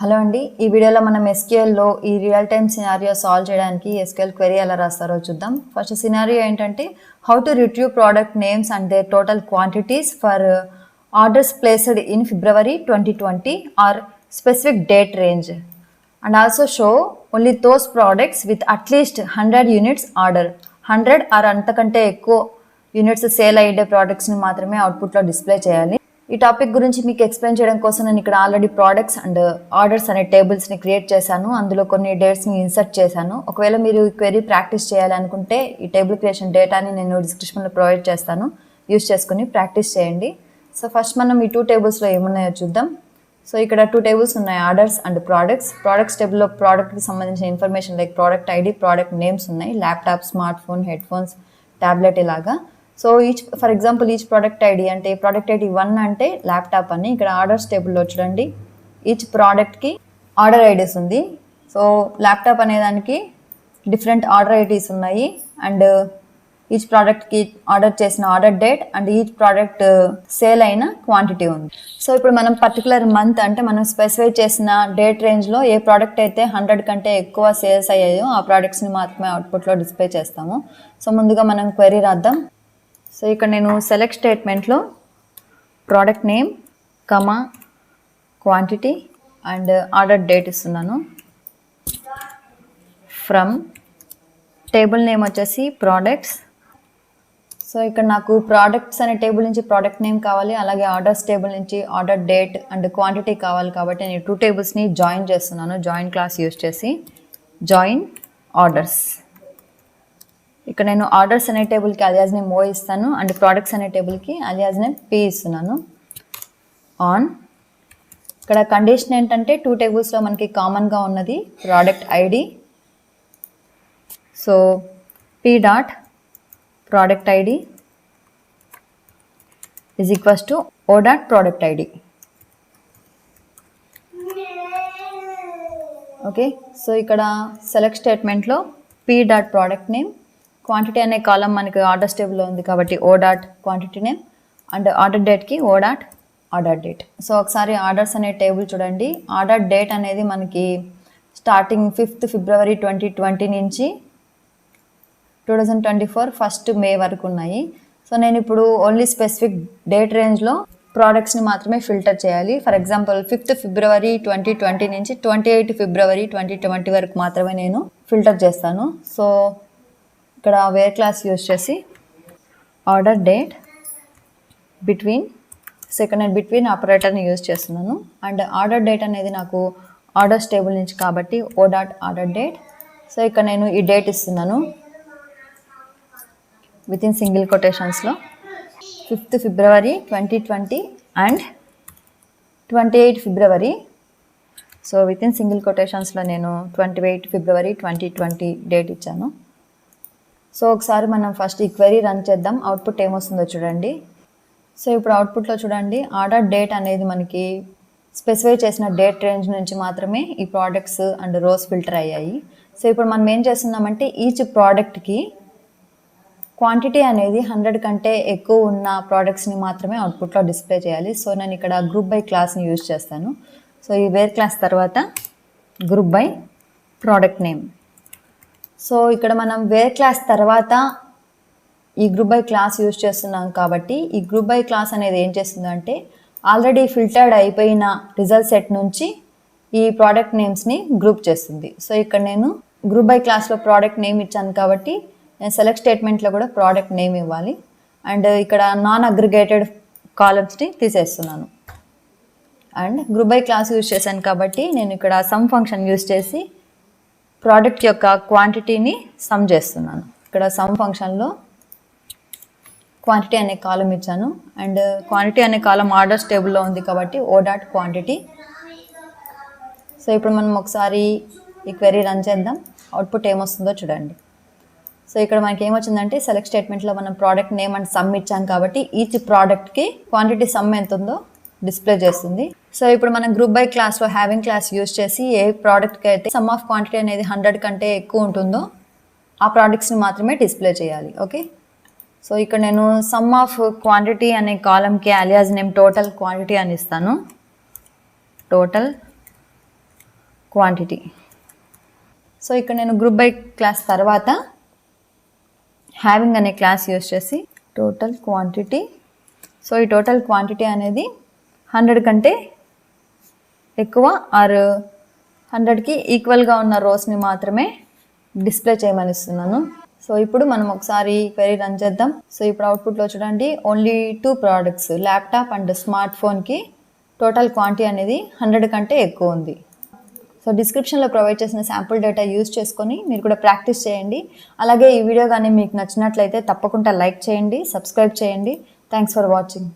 Hello అండి, ఈ వీడియోలో మనం ఎస్క్యూఎల్లో ఈ రియల్ టైమ్ సినారియో సాల్వ్ చేయడానికి ఎస్క్యూఎల్ క్వెరీ ఎలా రాస్తారో చూద్దాం. ఫస్ట్ సినారియో ఏంటంటే how to retrieve product names and their total quantities for orders placed in February 2020 or specific date range and also show only those products with at least 100 units order. 100 or అంతకంటే ఎక్కువ units sale అయ్యే ప్రోడక్ట్స్ని మాత్రమే అవుట్పుట్లో display చేయాలి. ఈ topic గురించి మీకు explain చేయడం కోసం నేను ఇక్కడ ఆల్రెడీ ప్రోడక్ట్స్ అండ్ ఆర్డర్స్ అనే టేబుల్స్ని క్రియేట్ చేశాను. అందులో కొన్ని డేట్స్ని ఇన్సర్ట్ చేశాను. ఒకవేళ మీరు ఈ క్వెరీ ప్రాక్టీస్ చేయాలనుకుంటే ఈ టేబుల్ క్రియేషన్ డేటాని నేను డిస్క్రిప్షన్లో ప్రొవైడ్ చేస్తాను. యూస్ చేసుకుని ప్రాక్టీస్ చేయండి. సో ఫస్ట్ మనం ఈ 2 టేబుల్స్లో ఏమున్నాయో చూద్దాం. సో ఇక్కడ 2 టేబుల్స్ ఉన్నాయి, ఆర్డర్స్ అండ్ ప్రోడక్ట్స్. ప్రోడక్ట్స్ టేబుల్లో ప్రోడక్ట్కి సంబంధించిన information like product ID, product names ఉన్నాయి, laptop, smart phone, headphones, tablet ఇలాగా. So for example each product ID అంటే ప్రోడక్ట్ ఐడి 1 అంటే ల్యాప్టాప్ అని. ఇక్కడ ఆర్డర్స్ టేబుల్లో చూడండి, ఈచ్ ప్రోడక్ట్కి ఆర్డర్ ఐడీస్ ఉంది. సో ల్యాప్టాప్ అనే దానికి డిఫరెంట్ ఆర్డర్ ఐడీస్ ఉన్నాయి అండ్ ఈచ్ ప్రోడక్ట్కి ఆర్డర్ చేసిన order date and each product sale అయిన క్వాంటిటీ ఉంది. సో ఇప్పుడు మనం పర్టికులర్ మంత్ అంటే మనం స్పెసిఫై చేసిన డేట్ రేంజ్లో ఏ ప్రోడక్ట్ అయితే 100 కంటే ఎక్కువ సేల్స్ అయ్యాయో ఆ ప్రోడక్ట్స్ని మాత్రమే అవుట్పుట్లో డిస్ప్లే చేస్తాము. సో ముందుగా మనం క్వెరీ రాద్దాం. సో ఇక్కడ నేను సెలెక్ట్ స్టేట్మెంట్లో product name comma quantity and order date ఇస్తున్నాను. ఫ్రమ్ టేబుల్ నేమ్ వచ్చేసి ప్రోడక్ట్స్. సో ఇక్కడ నాకు ప్రోడక్ట్స్ అనే టేబుల్ నుంచి ప్రోడక్ట్ నేమ్ కావాలి, అలాగే ఆర్డర్స్ టేబుల్ నుంచి ఆర్డర్ డేట్ అండ్ క్వాంటిటీ కావాలి. కాబట్టి నేను 2 టేబుల్స్ని జాయిన్ చేస్తున్నాను. జాయిన్ క్లాస్ యూజ్ చేసి జాయిన్ ఆర్డర్స్. ఇక్కడ నేను ఆర్డర్స్ అనే టేబుల్కి అలియాజ్ నేమ్ ఓ ఇస్తాను అండ్ ప్రోడక్ట్స్ అనే టేబుల్కి అలియాజ్ నేమ్ పి ఇస్తున్నాను. ఆన్ ఇక్కడ కండిషన్ ఏంటంటే 2 టేబుల్స్లో మనకి కామన్గా ఉన్నది product ID. So P dot product ID is equals to O dot product ID. Okay, so ఇక్కడ సెలెక్ట్ స్టేట్మెంట్లో P dot product name, quantity అనే కాలం మనకి ఆర్డర్స్ టేబుల్లో ఉంది కాబట్టి O dot quantity name and order డేట్కి O dot order date. So ఒకసారి orders అనే టేబుల్ చూడండి. ఆర్డర్ డేట్ అనేది మనకి స్టార్టింగ్ 5th February 2020 నుంచి 2024 1st May వరకు ఉన్నాయి. సో నేను ఇప్పుడు ఓన్లీ స్పెసిఫిక్ డేట్ రేంజ్లో ప్రోడక్ట్స్ని మాత్రమే ఫిల్టర్ చేయాలి. ఫర్ ఎగ్జాంపుల్ 5th February 2020 నుంచి 28th February 2020 వరకు మాత్రమే నేను ఫిల్టర్ చేస్తాను. సో ఇక్కడ వేర్ క్లాస్ యూజ్ చేసి order date between second and between ఆపరేటర్ని యూజ్ చేస్తున్నాను అండ్ ఆర్డర్ డేట్ అనేది నాకు ఆర్డర్స్ టేబుల్ నుంచి కాబట్టి O dot order date. So ఇక్కడ నేను ఈ డేట్ ఇస్తున్నాను విత్ ఇన్ సింగిల్ కొటేషన్స్లో 5th February 2020 and 28th February. So within single కొటేషన్స్లో నేను 28th February 2020 డేట్ ఇచ్చాను. సో ఒకసారి మనం ఫస్ట్ ఈ క్వెరీ రన్ చేద్దాం, అవుట్పుట్ ఏమొస్తుందో చూడండి. సో ఇప్పుడు అవుట్పుట్లో చూడండి, ఆర్డర్ డేట్ అనేది మనకి స్పెసిఫై చేసిన డేట్ రేంజ్ నుంచి మాత్రమే ఈ ప్రోడక్ట్స్ అండ్ రోస్ ఫిల్టర్ అయ్యాయి. సో ఇప్పుడు మనం ఏం చేస్తున్నామంటే ఈచ్ ప్రోడక్ట్కి క్వాంటిటీ అనేది 100 కంటే ఎక్కువ ఉన్న ప్రోడక్ట్స్ని మాత్రమే అవుట్పుట్లో డిస్ప్లే చేయాలి. సో నేను ఇక్కడ గ్రూప్ బై క్లాస్ని యూజ్ చేస్తాను. సో ఈ వేర్ క్లాస్ తర్వాత group by product name. So ఇక్కడ మనం వేర్ క్లాస్ తర్వాత ఈ గ్రూప్ బై క్లాస్ యూజ్ చేస్తున్నాం కాబట్టి ఈ గ్రూప్ బై క్లాస్ అనేది ఏం చేస్తుందంటే ఆల్రెడీ ఫిల్టర్డ్ అయిపోయిన రిజల్ట్ సెట్ నుంచి ఈ ప్రోడక్ట్ నేమ్స్ని గ్రూప్ చేస్తుంది. సో ఇక్కడ నేను గ్రూప్ బై క్లాస్లో ప్రోడక్ట్ నేమ్ ఇచ్చాను కాబట్టి నేను సెలెక్ట్ స్టేట్మెంట్లో కూడా ప్రోడక్ట్ నేమ్ ఇవ్వాలి అండ్ ఇక్కడ నాన్ అగ్రిగేటెడ్ కాలమ్స్ని తీసేస్తున్నాను. And group by class use చేశాను కాబట్టి నేను ఇక్కడ సమ్ ఫంక్షన్ యూజ్ చేసి ప్రోడక్ట్ యొక్క క్వాంటిటీని సమ్ చేస్తున్నాను. ఇక్కడ సమ్ ఫంక్షన్లో క్వాంటిటీ అనే కాలం ఇచ్చాను అండ్ క్వాంటిటీ అనే కాలం ఆర్డర్స్ టేబుల్లో ఉంది కాబట్టి ఓ డాట్ క్వాంటిటీ. సో ఇప్పుడు మనం ఒకసారి ఈ క్వెరీ రన్ చేద్దాం, అవుట్పుట్ ఏమొస్తుందో చూడండి. సో ఇక్కడ మనకి ఏమొచ్చిందంటే సెలెక్ట్ స్టేట్మెంట్లో మనం ప్రోడక్ట్ నేమ్ అండ్ సమ్ ఇచ్చాం కాబట్టి ఈచ్ ప్రోడక్ట్కి క్వాంటిటీ సమ్ ఎంత ఉందో డిస్ప్లే చేస్తుంది. సో ఇప్పుడు మనం గ్రూప్ బై క్లాస్లో హ్యావింగ్ క్లాస్ యూజ్ చేసి ఏ ప్రోడక్ట్కి అయితే సమ్ ఆఫ్ క్వాంటిటీ అనేది 100 కంటే ఎక్కువ ఉంటుందో ఆ ప్రోడక్ట్స్ని మాత్రమే డిస్ప్లే చేయాలి. ఓకే, సో ఇక్కడ నేను సమ్ ఆఫ్ క్వాంటిటీ అనే కాలంకి అలియాజ్ నేమ్ టోటల్ క్వాంటిటీ అని ఇస్తాను. Total quantity. సో ఇక్కడ నేను గ్రూప్ బై క్లాస్ తర్వాత హ్యావింగ్ అనే క్లాస్ యూజ్ చేసి టోటల్ క్వాంటిటీ. సో ఈ టోటల్ క్వాంటిటీ అనేది 100 కంటే ఎక్కువ ఆర్ 100కి ఈక్వల్గా ఉన్న రోస్ని మాత్రమే డిస్ప్లే చేయమని ఇస్తున్నాను. సో ఇప్పుడు మనం ఒకసారి క్వెరీ రన్ చేద్దాం. సో ఇప్పుడు అవుట్పుట్లో చూడండి, only 2 products laptop and smart ఫోన్కి టోటల్ క్వాంటిటీ అనేది 100 కంటే ఎక్కువ ఉంది. సో డిస్క్రిప్షన్లో ప్రొవైడ్ చేసిన శాంపుల్ డేటా యూజ్ చేసుకొని మీరు కూడా ప్రాక్టీస్ చేయండి. అలాగే ఈ వీడియో కానీ మీకు నచ్చినట్లయితే తప్పకుండా లైక్ చేయండి, సబ్స్క్రైబ్ చేయండి. Thanks for watching.